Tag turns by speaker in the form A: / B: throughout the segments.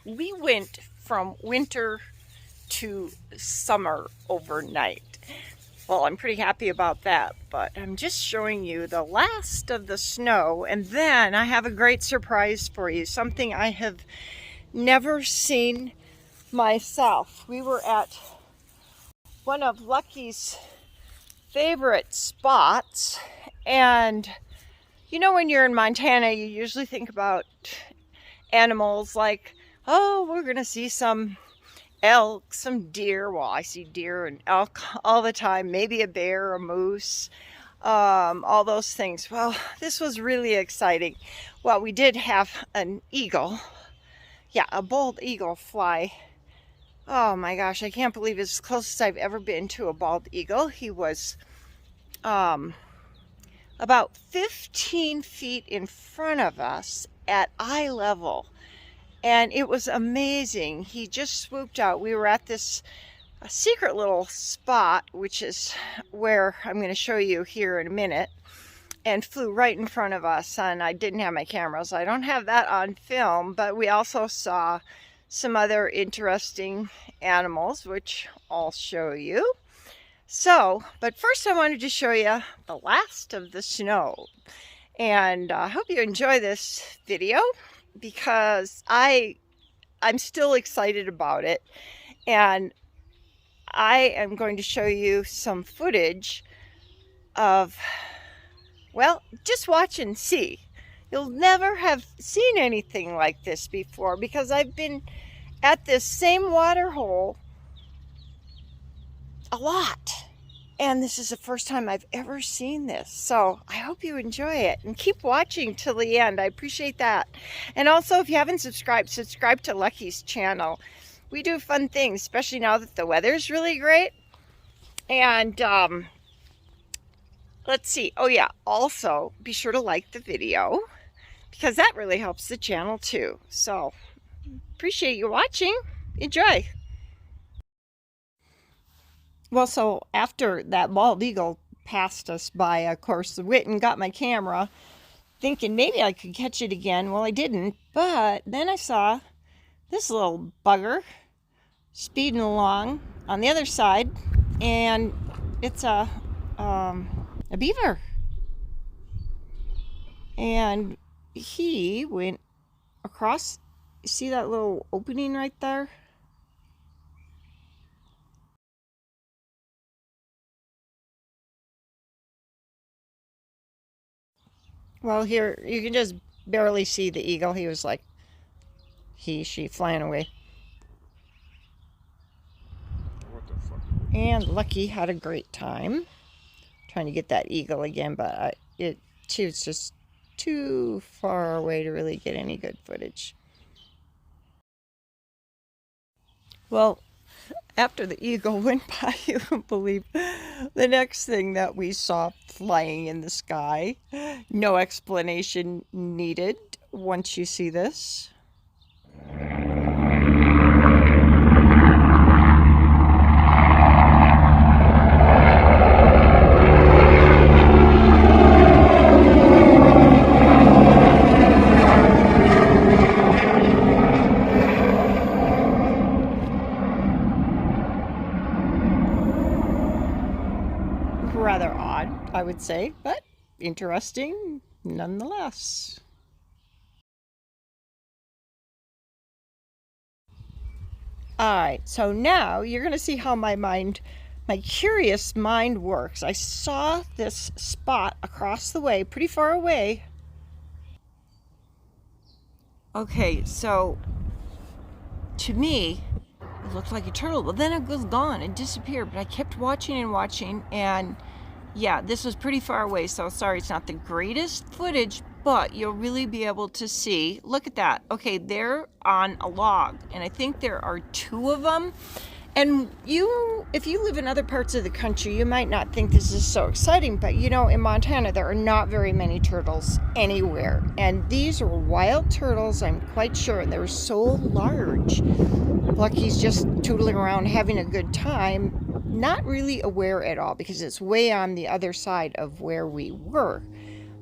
A: We went from winter to summer overnight. Well, I'm pretty happy about that, but I'm just showing you the last of the snow, and then I have a great surprise for you, something I have never seen myself. We were at one of Lucky's favorite spots, and you know, when you're in Montana, you usually think about animals like, oh, we're gonna see some elk, some deer. Well, I see deer and elk all the time, maybe a bear, a moose, all those things. Well, this was really exciting. Well, we did have an eagle, yeah, a bald eagle fly. Oh my gosh, I can't believe it's as close as I've ever been to a bald eagle. He was about 15 feet in front of us at eye level. And it was amazing. He just swooped out. We were at this secret little spot, which is where I'm going to show you here in a minute, and flew right in front of us. And I didn't have my camera, so I don't have that on film, but we also saw some other interesting animals, which I'll show you. So, but first I wanted to show you the last of the snow. And I hope you enjoy this video, because I'm still excited about it, and I am going to show you some footage of, well, just watch and see. You'll never have seen anything like this before, because I've been at this same water hole a lot. And this is the first time I've ever seen this. So I hope you enjoy it and keep watching till the end. I appreciate that. And also, if you haven't subscribed, subscribe to Lucky's channel. We do fun things, especially now that the weather's really great. And let's see. Oh yeah, also be sure to like the video, because that really helps the channel too. So appreciate you watching. Enjoy. Well, so after that bald eagle passed us by, of course, Witten got my camera, thinking maybe I could catch it again. Well, I didn't, but then I saw this little bugger speeding along on the other side, and it's a beaver. And he went across, you see that little opening right there? Well, here you can just barely see the eagle. He was like, she flying away.
B: What the fuck?
A: And Lucky had a great time trying to get that eagle again, but she was just too far away to really get any good footage. Well, after the eagle went by, you won't believe the next thing that we saw flying in the sky. No explanation needed once you see this. Rather odd, I would say, but interesting nonetheless. Alright, so now you're going to see how my curious mind works. I saw this spot across the way, pretty far away. Okay, so to me, it looked like a turtle, but then it was gone and disappeared. But I kept watching and watching, and yeah, this was pretty far away, so sorry it's not the greatest footage, but you'll really be able to see. Look at that. Okay, they're on a log, and I think there are two of them. And if you live in other parts of the country, you might not think this is so exciting, but you know, in Montana, there are not very many turtles anywhere. And these are wild turtles, I'm quite sure, and they're so large. Lucky's just tootling around having a good time, not really aware at all, because it's way on the other side of where we were.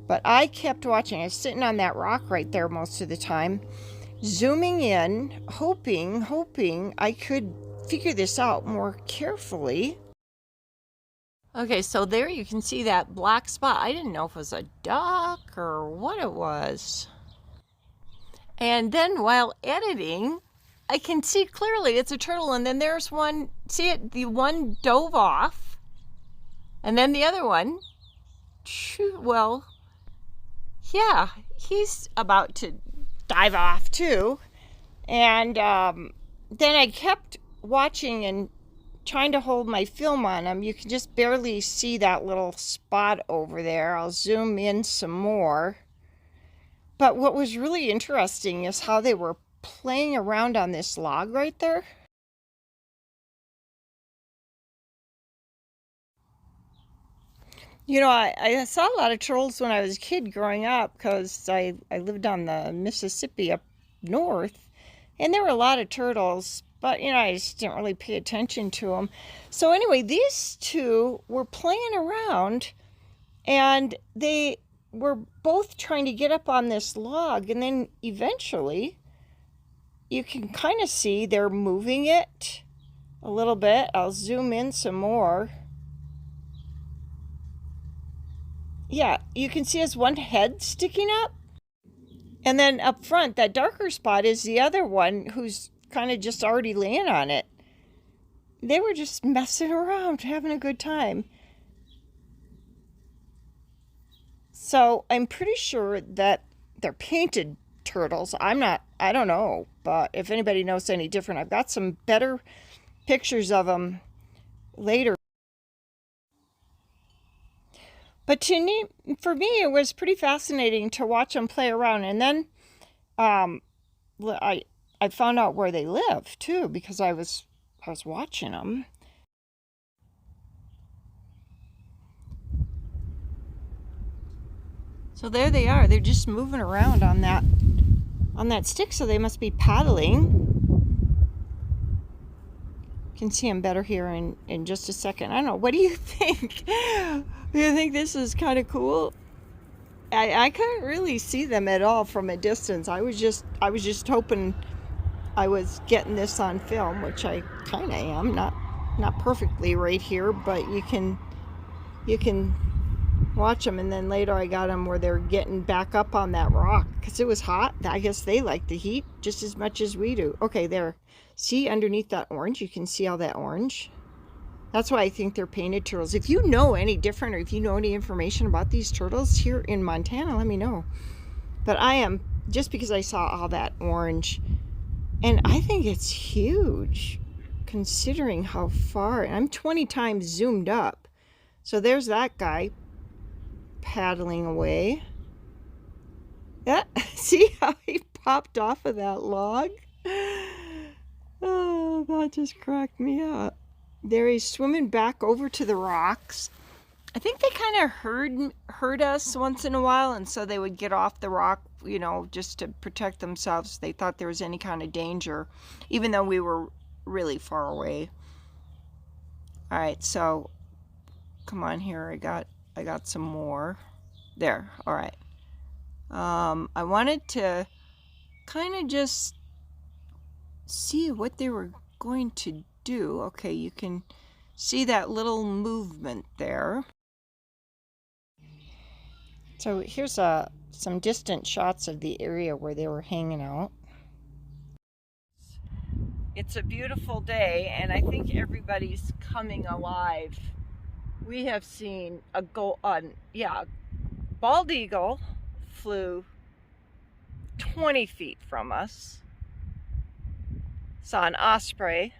A: But I kept watching. I was sitting on that rock right there most of the time. zooming in, hoping I could figure this out more carefully. Okay, so there you can see that black spot. I didn't know if it was a duck or what it was. And then while editing, I can see clearly it's a turtle, and then there's one, see it, the one dove off, and then the other one, well, yeah, he's about to dive off too. And then I kept watching and trying to hold my film on him. You can just barely see that little spot over there. I'll zoom in some more. But what was really interesting is how they were playing around on this log right there. You know, I saw a lot of turtles when I was a kid growing up because I lived on the Mississippi up north, and there were a lot of turtles, but, you know, I just didn't really pay attention to them. So anyway, these two were playing around, and they were both trying to get up on this log, and then eventually you can kind of see they're moving it a little bit. I'll zoom in some more. Yeah, you can see his one head sticking up. And then up front, that darker spot is the other one who's kind of just already laying on it. They were just messing around, having a good time. So I'm pretty sure that they're painted turtles. I don't know, but if anybody knows any different, I've got some better pictures of them later. But for me, it was pretty fascinating to watch them play around. And then I found out where they live too, because I was watching them. So there they are. They're just moving around on that stick. So they must be paddling. You can see them better here in just a second. I don't know. What do you think? Do you think this is kind of cool? I couldn't really see them at all from a distance. I was just hoping I was getting this on film, which I kind of am. Not perfectly right here, but you can watch them. And then later I got them where they're getting back up on that rock because it was hot. I guess they like the heat just as much as we do. Okay, there. See underneath that orange? You can see all that orange. That's why I think they're painted turtles. If you know any different, or if you know any information about these turtles here in Montana, let me know. But I am, just because I saw all that orange, and I think it's huge considering how far. And I'm 20 times zoomed up. So there's that guy paddling away. Yeah, see how he popped off of that log? Oh, that just cracked me up. There he's swimming back over to the rocks. I think they kind of heard us once in a while, and so they would get off the rock, you know, just to protect themselves. They thought there was any kind of danger, even though we were really far away. All right, so come on here. I got some more. There. All right. I wanted to kind of just see what they were going to do. Okay, you can see that little movement there. So here's some distant shots of the area where they were hanging out. It's a beautiful day, and I think everybody's coming alive. We have seen a bald eagle flew 20 feet from us. Saw an osprey.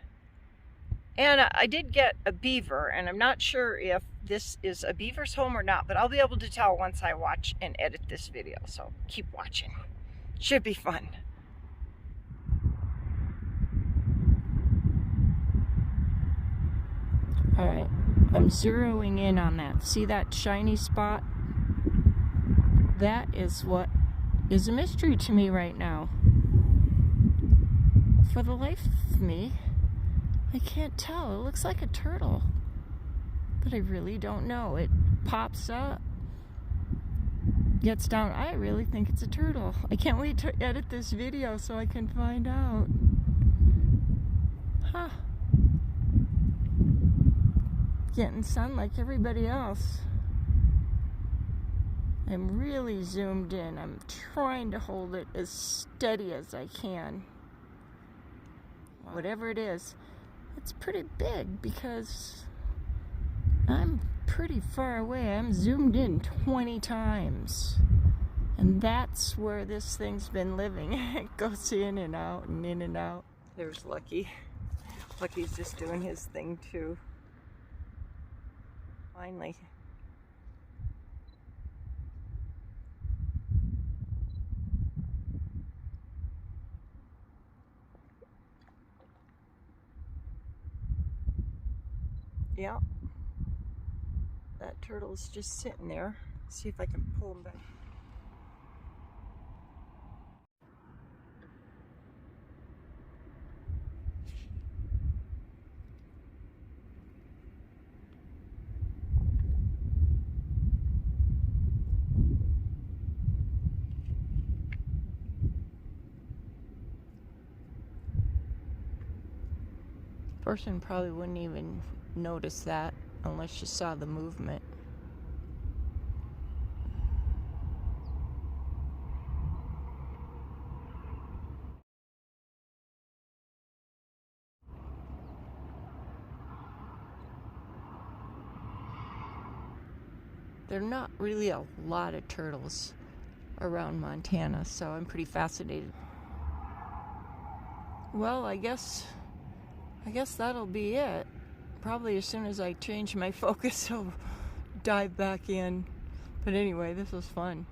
A: And I did get a beaver, and I'm not sure if this is a beaver's home or not, but I'll be able to tell once I watch and edit this video. So keep watching. Should be fun. All right, I'm zeroing in on that. See that shiny spot? That is what is a mystery to me right now. For the life of me, I can't tell. It looks like a turtle, but I really don't know. It pops up. gets down. I really think it's a turtle. I can't wait to edit this video so I can find out. Huh. Getting sun like everybody else. I'm really zoomed in. I'm trying to hold it as steady as I can. Whatever it is, it's pretty big because I'm pretty far away. I'm zoomed in 20 times. And that's where this thing's been living. It goes in and out and in and out. There's Lucky. Lucky's just doing his thing too. Finally. Yeah. That turtle's just sitting there. See if I can pull him back. Person probably wouldn't even notice that unless you saw the movement. There are not really a lot of turtles around Montana, so I'm pretty fascinated. Well, I guess that'll be it. Probably as soon as I change my focus, I'll dive back in. But anyway, this was fun.